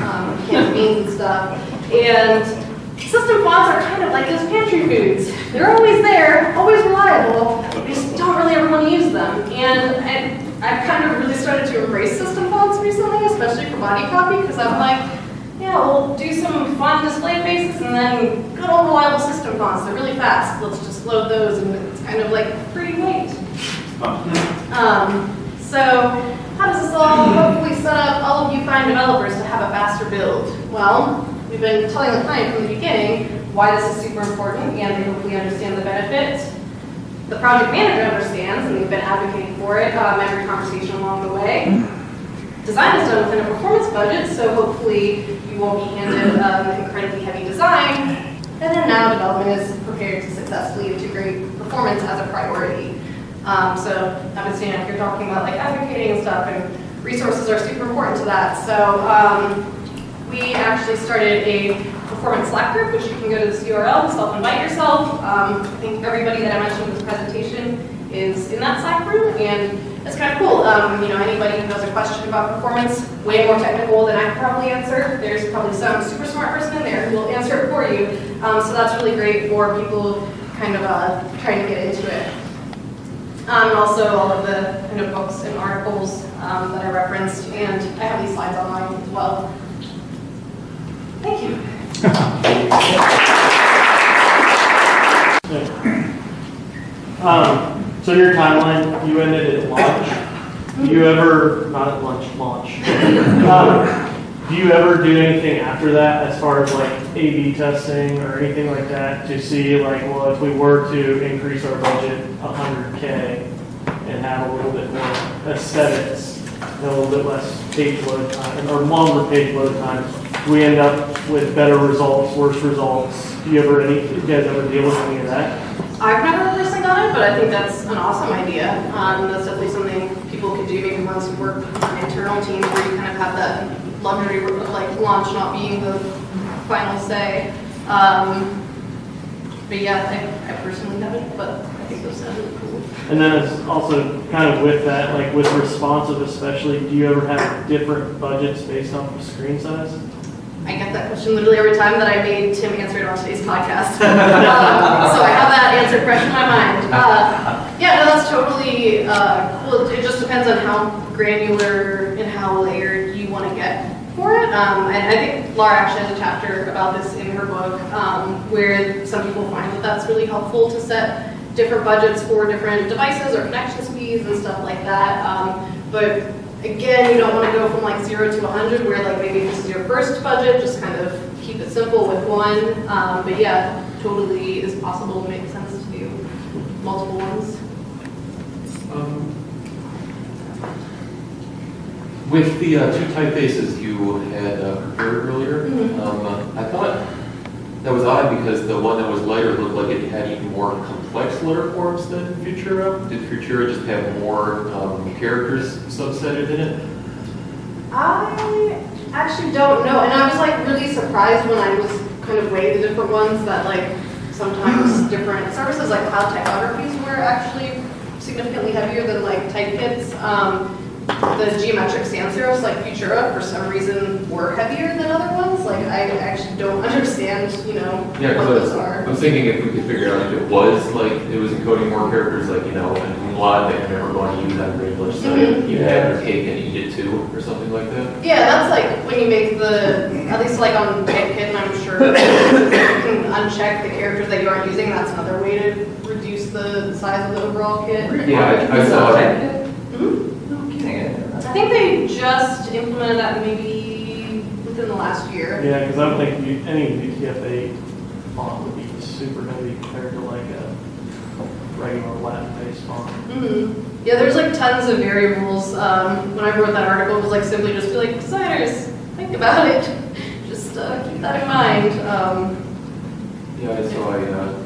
canned beans and stuff. And system fonts are kind of like those pantry foods. They're always there, always reliable, we just don't really ever want to use them. And I've kind of really started to embrace system fonts recently, especially for body copy, because I'm like, yeah, we'll do some font display faces and then good old reliable system fonts. They're really fast. Let's just load those and it's kind of like pretty weight. So how does this all hopefully set up all of you fine developers to have a faster build? Well, we've been telling the client from the beginning why this is super important and they hopefully understand the benefit. The project manager understands and we've been advocating for it every conversation along the way. Design is done within a performance budget, so hopefully you won't be handed incredibly heavy design. And then now development is prepared to successfully integrate performance as a priority. So I've been standing up here talking about like advocating and stuff, and resources are super important to that. So we actually started a performance Slack group, which you can go to this URL and self-invite yourself. I think everybody that I mentioned in this presentation is in that Slack group, and it's kind of cool. You know, anybody who has a question about performance, way more technical than I could probably answer, there's probably some super smart person in there who will answer it for you. So that's really great for people kind of trying to get into it. And also all of the kind of books and articles that I referenced, and I have these slides online as well. Thank you. So in your timeline, you ended at launch. Do you ever, not at launch. Do you ever do anything after that as far as like A/B testing or anything like that to see like, well, if we were to increase our budget 100K and have a little bit more aesthetics and a little bit less page load time or longer page load time, we end up with better results, worse results? Do you guys ever deal with any of that? I've never personally done it, but I think that's an awesome idea. That's definitely something people could do maybe once you work on internal teams where you kind of have that luxury of like launch not being the final say. But yeah, I personally haven't, but I think those sound really cool. And then it's also kind of with that, like with responsive especially, do you ever have different budgets based on screen size? I get that question literally every time that I made Tim answer it on today's podcast. So I have that answer fresh in my mind. Yeah, no, that's totally cool. It just depends on how granular and how layered you want to get for it. And I think Laura actually has a chapter about this in her book where some people find that that's really helpful to set different budgets for different devices or connection speeds and stuff like that. But again, you don't want to go from like 0 to 100 where like maybe this is your first budget, just kind of keep it simple with one. But yeah, totally is possible to make sense to do multiple ones. With the two typefaces you had prepared earlier, I thought that was odd because the one that was lighter looked like it had even more complex letter forms than Futura. Did Futura just have more characters subsetted in it? I actually don't know, and I was like really surprised when I was kind of weighing the different ones that like sometimes different services like cloud typographies were actually significantly heavier than like type kits. the geometric sans serifs like Futura for some reason were heavier than other ones. Like I actually don't understand, Yeah, what those because are. I was thinking if we could figure out if it was encoding more characters, like, in a lot that you're never going to use on a English site, you have your cake and eat it too, or something like that. Yeah, that's like when you make at least like on Kit, I'm sure you can uncheck the characters that you aren't using. That's another way to reduce the size of the overall kit. Yeah, I saw it. Mhm. No kidding. I think they just implemented that maybe within the last year. Yeah, because I don't think any UTF-8 font would be super heavy compared to like a regular Latin-based font. Yeah, there's like tons of variables. When I wrote that article, it was like simply just be like, designers, think about it. Just keep that in mind. Yeah, I saw a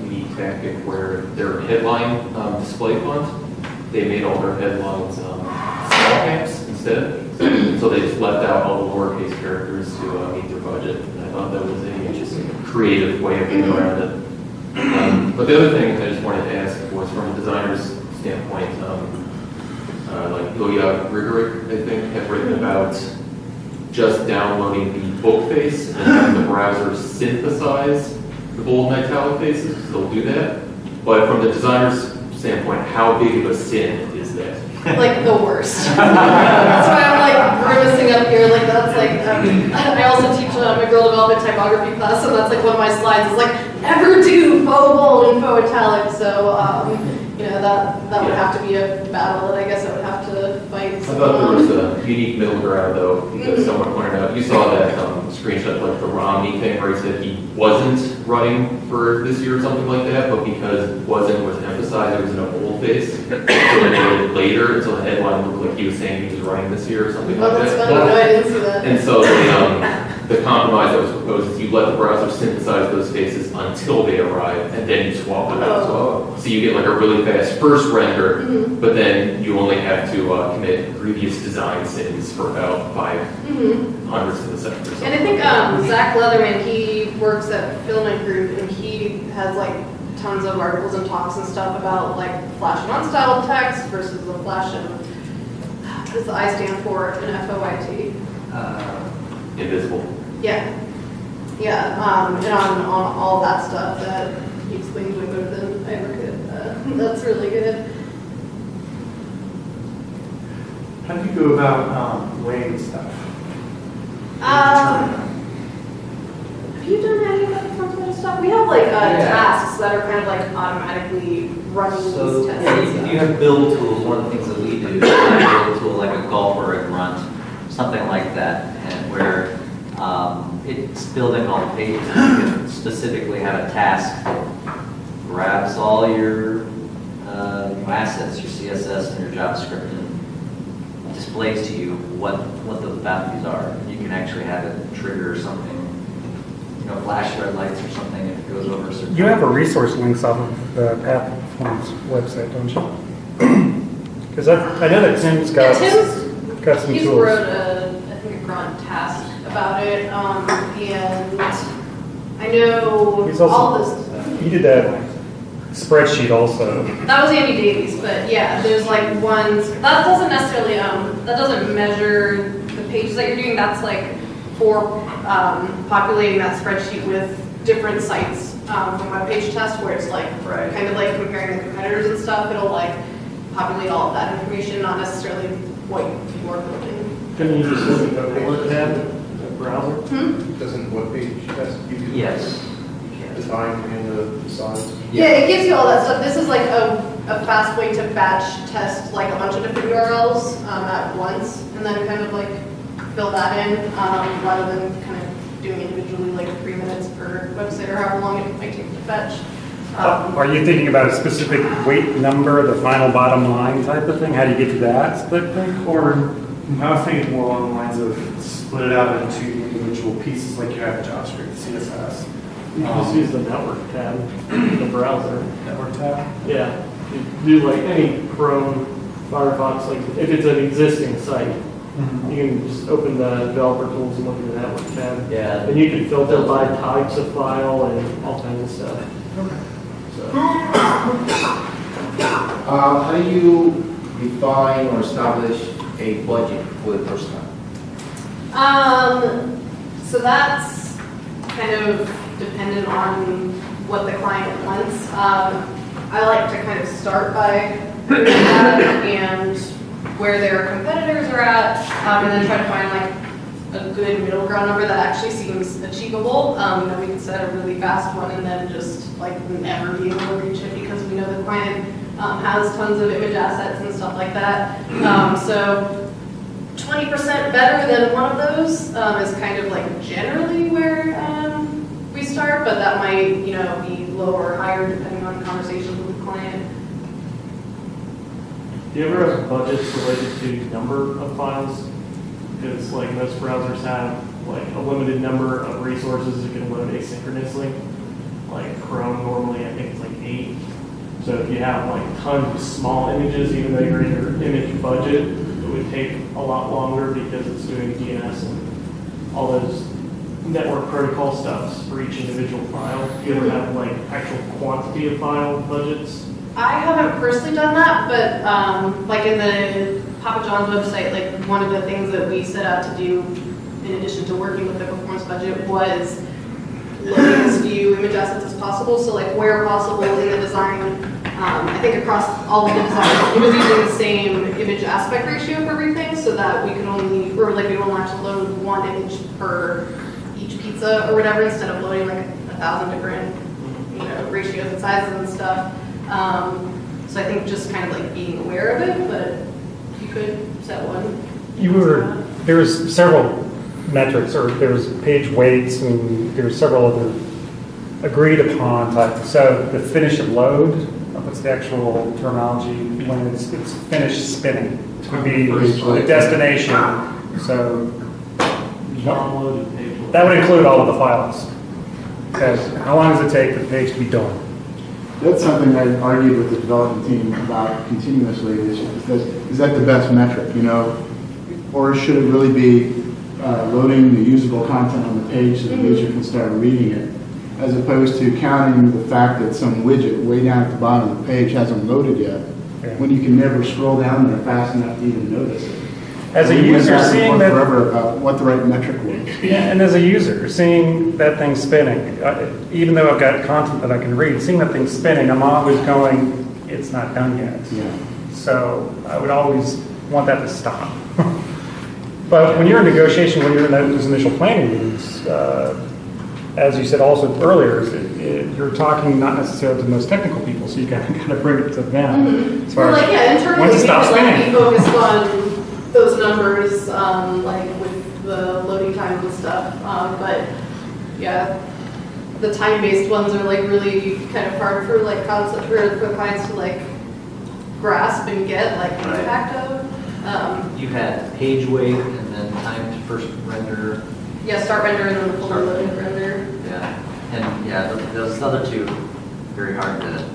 unique tactic where their headline display font, they made all their headlines small caps instead. So they just left out all the lowercase characters to meet their budget. And I thought that was a interesting, creative way of getting around it. But the other thing I just wanted to ask was from a designer's standpoint, like Ilya Grigorik, I think, had written about just downloading the book face and having the browser synthesize the bold and italic faces, because they'll do that. But from the designer's standpoint, how big of a sin is that? Like the worst. That's why I'm like grimacing up here. Like that's like, I also teach a girl development typography class, and that's like one of my slides is like, never do faux bold and faux italic. So, that would have to be a battle that I guess I would have to fight. I thought there was a unique middle ground though, because someone pointed out, you saw that screenshot, like the Romney thing where he said he wasn't running for this year or something like that, but because wasn't was emphasized, it was in a boldface. So then they did it later until the headline looked like he was saying he was running this year or something Oh, like that's that. funny. No, I didn't see that. And so the compromise that was proposed is you let the browser synthesize those faces until they arrive, and then you swap them out. So you get like a really fast first render, but then you only have to commit previous design sins for about 500ths of a second or something. And I think Zach Leatherman, he works at Filament Group, and he has like tons of articles and talks and stuff about like flash and unstyled text versus the flash and what does the I stand for in FOIT? Invisible. Yeah. Yeah, and on all that stuff that he explains way better than I ever could. That's really good. How do you go about weighing stuff? Have you done any of that front-end stuff? We have like tasks that are kind of like automatically running So, these tests. yeah, and if you stuff. have build tools, one of the things that we do, is a build tool like a golf or a grunt, something like that, and where it's building all the pages. You can specifically have a task that grabs all your assets, your CSS and your JavaScript, and displays to you what those boundaries are. You can actually have it trigger something, flash red lights or something if it goes over a certain. You have a resource links off of the Path Performance website, don't you? Because I know that Tim's got some He's tools. wrote I think a grunt task about it, and I know He's all also, this. he did that spreadsheet also. That was Andy Davies, but yeah, there's like ones, that doesn't necessarily, that doesn't measure the pages that you're doing, that's like for populating that spreadsheet with different sites from my page test, where it's like kind of like comparing the competitors and stuff, it'll like populate all of that information, not necessarily what you are building. Can you just look at the bullet tab, the browser? Doesn't what page test you do? Yes. Design and the size? Yeah, it gives you all that stuff. This is like a fast way to batch test like a bunch of different URLs at once, and then kind of like fill that in rather than kind of doing individually like 3 minutes per website or however long it might take to fetch. Are you thinking about a specific weight number, the final bottom line type of thing? How do you get to that split thing? Or I was thinking more along the lines of split it out into individual pieces like you have in JavaScript, CSS. You can just use the network tab in the browser. Network tab. Yeah, you do like any Chrome, Firefox, like if it's an existing site, you can just open the developer tools and look at the network tab. Yeah. And you can filter by types of file and all kinds of stuff. So, How do you define or establish a budget for the first time? So that's kind of dependent on what the client wants. I like to kind of start by looking at it and where their competitors are at, and then try to find like a good middle ground number that actually seems achievable. Then we can set a really fast one and then just like never be able to reach it because we know the client has tons of image assets and stuff like that. So 20% better than one of those is kind of like generally where we start, but that might, you know, be lower or higher depending on conversations with the client. Do you ever have budgets related to number of files? Because like most browsers have like a limited number of resources it can load asynchronously. Like Chrome normally I think it's like 8. So if you have like tons of small images, even though you're in your image budget, it would take a lot longer because it's doing DNS and all those network protocol stuffs for each individual file. Do you ever have like actual quantity of file budgets? I haven't personally done that, but like in the Papa John's website, like one of the things that we set out to do in addition to working with the performance budget was loading as few image assets as possible. So like where possible in the design, I think across all of the designs, it was using the same image aspect ratio for everything so that we could only, or like we don't have to load one image per each pizza or whatever instead of loading like 1,000 different, you know, ratios and sizes and stuff. So I think just kind of like being aware of it, but you could set one. There was several metrics, or there was page weights, and there were several other agreed upon type. So the finish of load, what's the actual terminology, when it's finished spinning, would be the destination. So Downloaded page. that would include all of the files. Because how long does it take for the page to be done? That's something I argued with the development team about continuously, is that the best metric, you know? Or should it really be loading the usable content on the page so the user can start reading it, as opposed to counting the fact that some widget way down at the bottom of the page hasn't loaded yet, when you can never scroll down there fast enough to even notice it. As a user, seeing that, forever about what the right metric was. yeah, and as a user, seeing that thing spinning, even though I've got content that I can read, seeing that thing spinning, I'm always going, it's not done yet. Yeah. So I would always want that to stop. But when you're in negotiation, when you're in those initial planning meetings, as you said also earlier, you're talking not necessarily to the most technical people, so you got to kind of bring it to them. As far Or like, yeah, as internally, when we to stop could like be spinning. focused on those numbers, like with the loading times and stuff. But yeah, the time-based ones are like really kind of hard for like concept for clients to like grasp and get like the impact of. You had page weight and then time to first render. Yeah, start render and then the full loading render. Yeah, and yeah, those other two, very hard to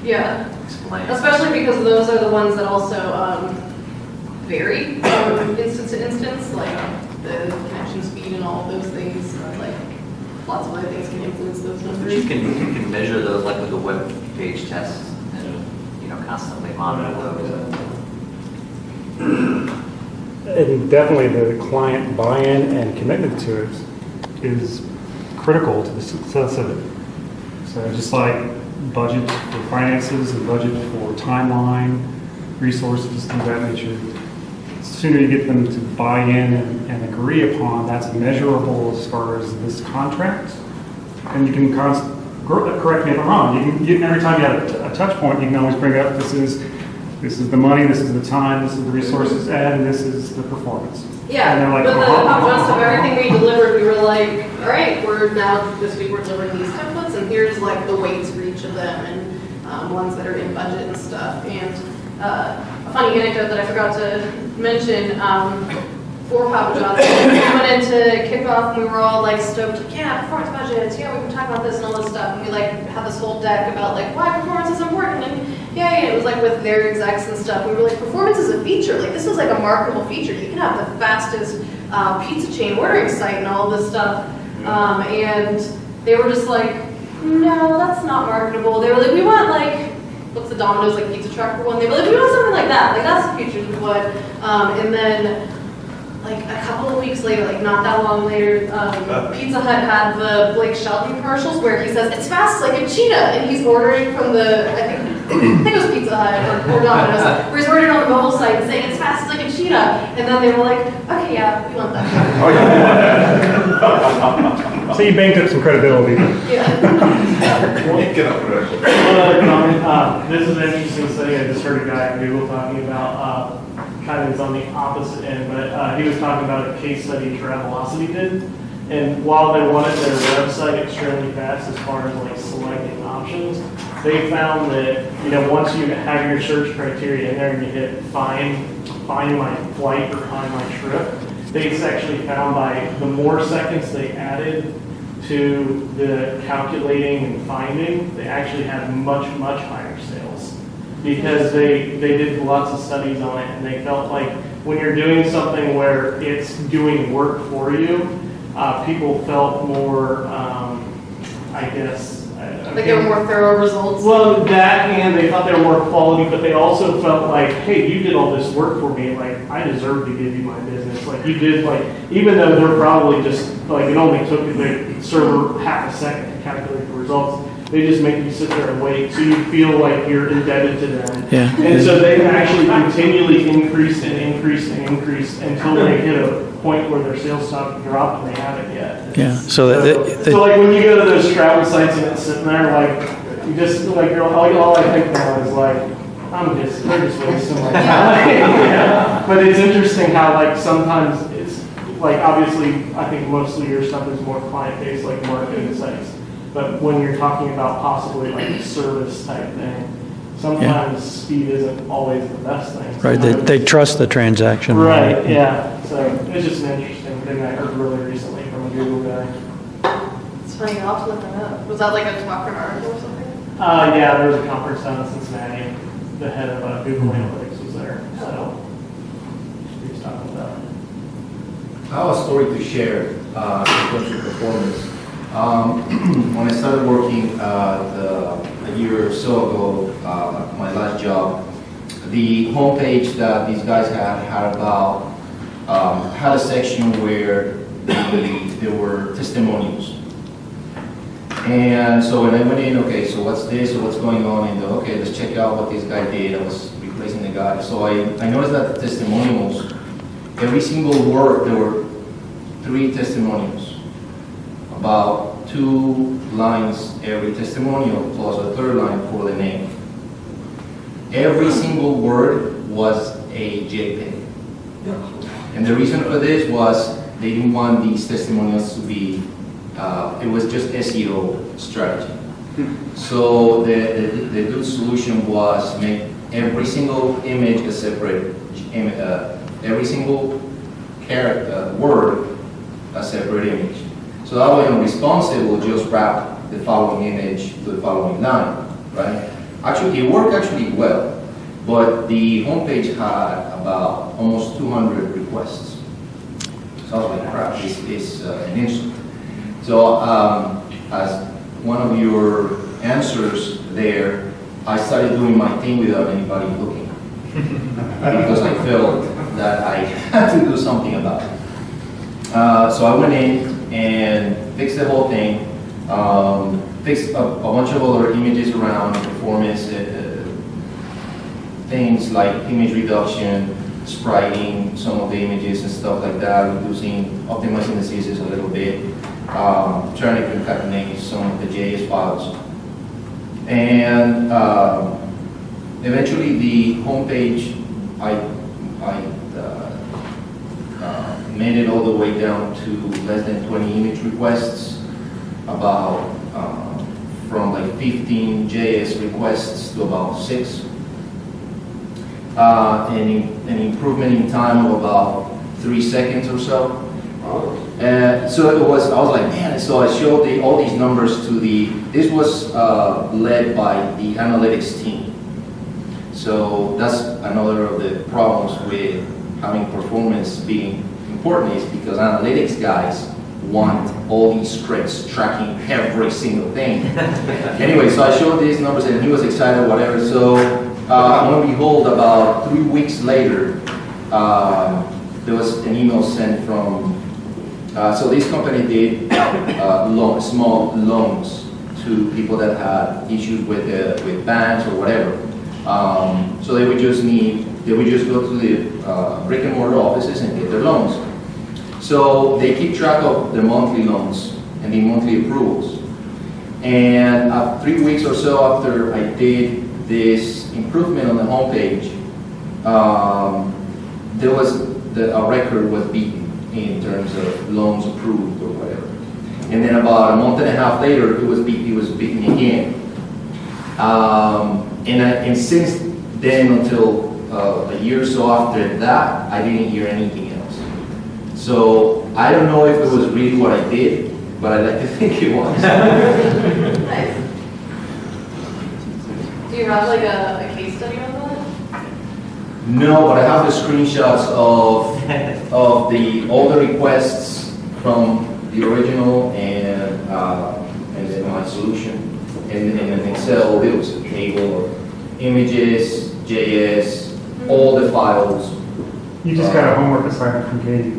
Yeah, explain. especially because those are the ones that also vary from instance to instance, like the connection speed and all of those things. Like lots of other things can influence those But numbers. you can measure those like with the web page tests and, you know, constantly monitor those. And definitely the client buy-in and commitment to it is critical to the success of it. So just like budget for finances and budget for timeline, resources, things of that nature, the sooner you get them to buy in and agree upon that's measurable as far as this contract, and you can correct me if I'm wrong. Every time you have a touch point, you can always bring up this is the money, this is the time, this is the resources, and this is the performance. Yeah, And they're like, but the uh-huh. Papa John's stuff, everything we delivered, we were like, all right, this week we're delivering these templates, and here's like the weights for each of them, and ones that are in budget and stuff. And a funny anecdote that I forgot to mention, for Papa John's, we went into kickoff and we were all like stoked, like, yeah, performance budgets, yeah, we've been talking about this and all this stuff, and we like had this whole deck about like why performance is important, and it was like with their execs and stuff. We were like, performance is a feature. Like this is like a marketable feature. You can have the fastest pizza chain ordering site and all this stuff. And they were just like, no, that's not marketable. They were like, we want like, what's the Domino's like pizza truck one? They were like, we want something like that. Like, that's the future of what, and then, like, a couple of weeks later, like, not that long later, Pizza Hut had the Blake Shelton commercials where he says, it's fast like a cheetah, and he's ordering from the, I think it was Pizza Hut or Domino's, where he's ordering on the mobile site saying, it's fast like a cheetah, and then they were like, okay, yeah, we want that. So you banked up some credibility. Yeah. One other comment, this is an interesting study, I just heard a guy at Google talking about, kind of is on the opposite end, but he was talking about a case study Travelocity did. And while they wanted their website extremely fast as far as like selecting options, they found that, once you have your search criteria in there and you hit find my flight or find my trip, they actually found by the more seconds they added to the calculating and finding, they actually had much, much higher sales. Because they did lots of studies on it, and they felt like when you're doing something where it's doing work for you, people felt more, I guess. Like they were more thorough results. Well, that, and they thought they were more quality, but they also felt like, hey, you did all this work for me, like, I deserve to give you my business. Like, you did, like, even though they're probably just, like, it only took the server half a second to calculate the results, they just make you sit there and wait, so you feel like you're indebted to them. Yeah. And so they actually continually increased and increased and increased until they hit a point where their sales stock dropped and they haven't yet. Yeah, so So like when you go to those travel sites and it's sitting there, like, you just, like, all I think now is like, they're just wasting my time. Yeah. But it's interesting how, like, sometimes it's, like, obviously, I think mostly your stuff is more client-based, like marketing sites. But when you're talking about possibly like a service type thing, sometimes speed isn't always the best thing. right, they trust the transaction. Right, yeah. So it's just an interesting thing I heard really recently from a Google guy. It's funny, I'll have to look that up. Was that like a talk or an article or something? Yeah, there was a conference down in Cincinnati. The head of Google Analytics was there, so he was talking about it. I have a story to share in terms of performance. When I started working a year or so ago, my last job, the homepage that these guys had about had a section where there were testimonials. And so when I went in, okay, so what's this or what's going on? And okay, let's check out what this guy did. I was replacing the guy. So I noticed that the testimonials, every single word, there were 3 testimonials. About 2 lines every testimonial plus a 3rd line for the name. Every single word was a JPEG. And the reason for this was they didn't want these testimonials to be, it was just SEO strategy. So the good solution was make every single image a separate, every single character, word a separate image. So that way, in response, it will just wrap the following image to the following line, right? Actually, it worked actually well, but the homepage had about almost 200 requests. So I was like, crap, this is an insult. So as one of your answers there, I started doing my thing without anybody looking, because I felt that I had to do something about it. So I went in and fixed the whole thing, fixed a bunch of other images around performance, things like image reduction, spriting some of the images and stuff like that, optimizing the CSS a little bit, trying to concatenate some of the JS files. And eventually the homepage, I made it all the way down to less than 20 image requests, about from like 15 JS requests to about 6. An improvement in time of about 3 seconds or so. So I was like, man, so I showed all these numbers to this was led by the analytics team. So that's another of the problems with having performance being important, is because analytics guys want all these scripts tracking every single thing. Anyway, so I showed these numbers and he was excited, whatever. So lo and behold, about 3 weeks later, there was an email sent from, so this company did small loans to people that had issues with banks or whatever. So they would just go to the brick and mortar offices and get their loans. So they keep track of the monthly loans and the monthly approvals. And 3 weeks or so after I did this improvement on the homepage, there was a record was beaten in terms of loans approved or whatever. And then about a month and a half later, it was beaten again. And since then until a year or so after that, I didn't hear anything else. So I don't know if it was really what I did, but I like to think it was. Nice. Do you have like a case study on that? No, but I have the screenshots of all the requests from the original and then my solution. And in Excel, it was a table of images, JS, all the files. You just got a homework assignment from Katie.